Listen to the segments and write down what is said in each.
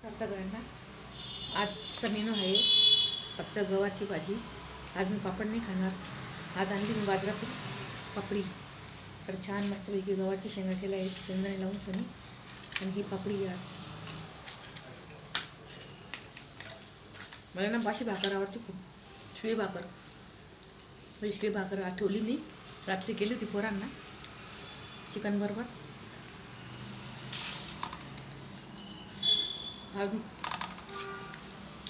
नमस्कार सगळ्यांना। आजचा मेनू आहे फक्त गव्हाची भाजी। आज मी पापड नाही खाणार। आज आणली मी बाजारातून पापडी। तर छान मस्तपैकी गव्हाची शेंगा केल्या आहेत, शेंगदाणे लावून सनी, आणि ही पापडी आहे आज। मला ना बाशी भाकर आवडते खूप, शिळी भाकर। शिळी भाकर आठवली मी रात्री केली होती पोरांना चिकन बरोबर।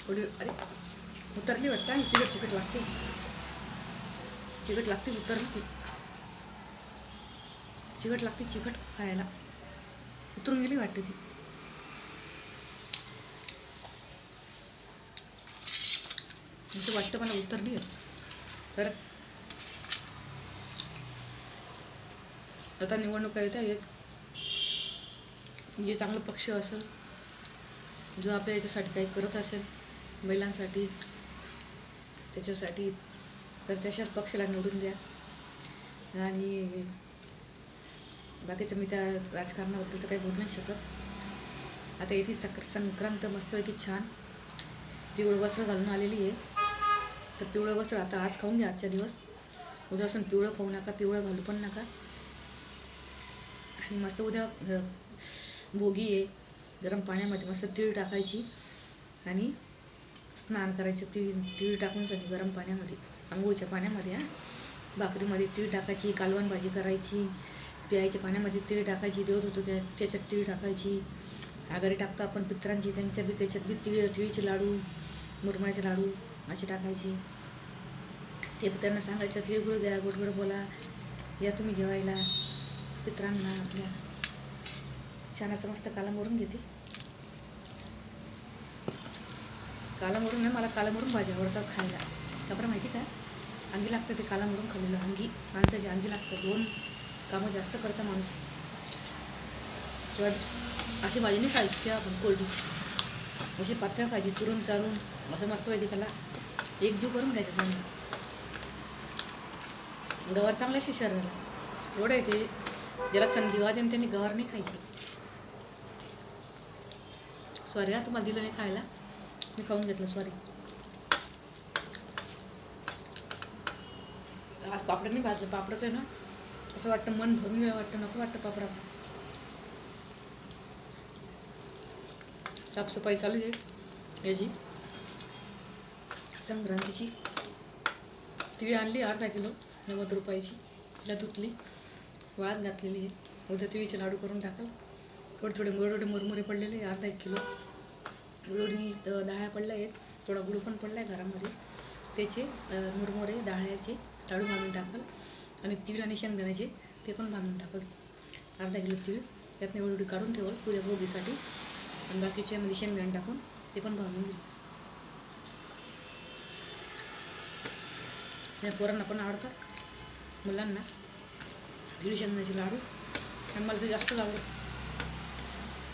थोडी अरे उतरली वाटतं, आणि चिकट लागते, उतरली ती चिकट खायला उतरून गेली वाटते ती। असं वाटतं मला उतरली आहे। तर आता निवडणुका येत आहेत, जे चांगलं पक्ष असेल, जो आपल्या याच्यासाठी काही करत असेल महिलांसाठी त्याच्यासाठी, तर तशाच पक्षाला निवडून द्या। आणि बाकीचं मी त्या राजकारणाबद्दल तर काही बोलू नाही शकत। आता येथे संक्रांत मस्तपैकी छान पिवळं वस्त्र घालून आलेली आहे। तर पिवळं वस्त्र आता आज खाऊन घ्या, आजच्या दिवस। उद्यापासून पिवळं खाऊ नका, पिवळं घालू पण नका। आणि मस्त उद्या भोगी आहे, गरम पाण्यामध्ये मस्त तीळ टाकायची आणि स्नान करायचं। तीळ टाकून साठी गरम पाण्यामध्ये, आंघोळीच्या पाण्यामध्ये, भाकरीमध्ये तीळ टाकायची, कालवण भाजी करायची, प्यायच्या पाण्यामध्ये तीळ टाकायची, देवत होतो त्याच्यात तीळ टाकायची, आघाडी टाकतो आपण पित्रांची, त्याच्यात बी तिळीचे लाडू, मुरमुऱ्याचे लाडू असे टाकायचे। ते त्यांना सांगायचं तिळगुळ द्या, गोड बोला, या तुम्ही जेवायला पित्रांना आपल्या। छान असं मस्त कालामोरून घेते। कालामोरून नाही, मला कालामोरून भाजी आवडतात खायला। त्याप्रमाणे माहिती का, अंगी लागतं ते कालामोरून खाल्लेलं। अंगी माणसाची अंगी लागतं, 2 कामं जास्त करतं माणूस। किंवा अशी भाजी नाही खायची किंवा आपण कोरडी, अशी पातळ खायची, चुरून चालून असं मस्त पाहिजे। त्याला एकजीव करून घ्यायचं चांगलं। गवार चांगल्याशी शरीराला एवढं आहे ते, ज्याला संधिवात आहे त्यांनी गवार नाही खायची। सॉरी तुम्हाला दिलं नाही खायला, मी खाऊन घेतलं, सॉरी। आज पापड नाही भाजलं, पापडच आहे ना असं वाटतं मन भरून गेलं वाटतं, नको वाटतं पापडात। साफसफाई चालू आहे याची संक्रांतीची। तिळी आणली अर्धा किलो 90 रुपयाची, तिला धुतली, वाळत घातलेली आहे। उद्या तिळीचे लाडू करून टाकाल। थोडे मुरमुरे पडलेले, अर्धा 1 किलो गुळवणी डाळ्या पडल्या आहेत, थोडा गुळ पण पडला आहे घरामध्ये, त्याचे मुरमुरे डाळ्याचे लाडू बांधून टाकाल। आणि तीळ आणि शेंगदाण्याचे ते पण बांधून टाकाल। अर्धा किलो तीळ त्यात निवडून काढून ठेवाल पुऱ्या भोगीसाठी, आणि बाकीच्यामध्ये शेंगदाणे टाकून ते पण बांधून घेऊ। या पोरांना पण आवडतात, मुलांना तीळ शेंगदाण्याचे लाडू, आणि मला ते जास्तच आवडतं।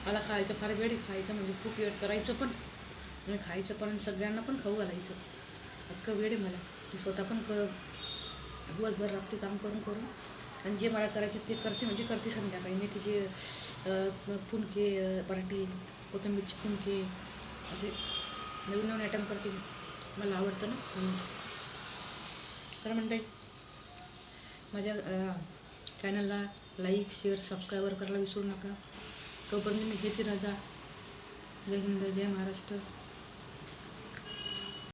मला खायचं फार वेळ आहे, खायचं म्हणजे खूप वेळ, करायचं पण आणि खायचं पण, आणि सगळ्यांना पण खाऊ घालायचं, इतकं वेळ आहे मला। ती स्वतः पण दिवसभर रात्री काम करून, आणि जे मला करायचे ते करते, म्हणजे करते संध्याकाळी। मेथीचे फुनके, पराठे, कोथिंबीरचे फुनके, असे नवीन आयटम करते, मला आवडतं ना। तर म्हणते माझ्या चॅनलला लाईक, शेअर, सबस्क्राईबर करायला विसरू नका। तोपर्यंत मी घेते रजा। जय हिंद, जय महाराष्ट्र।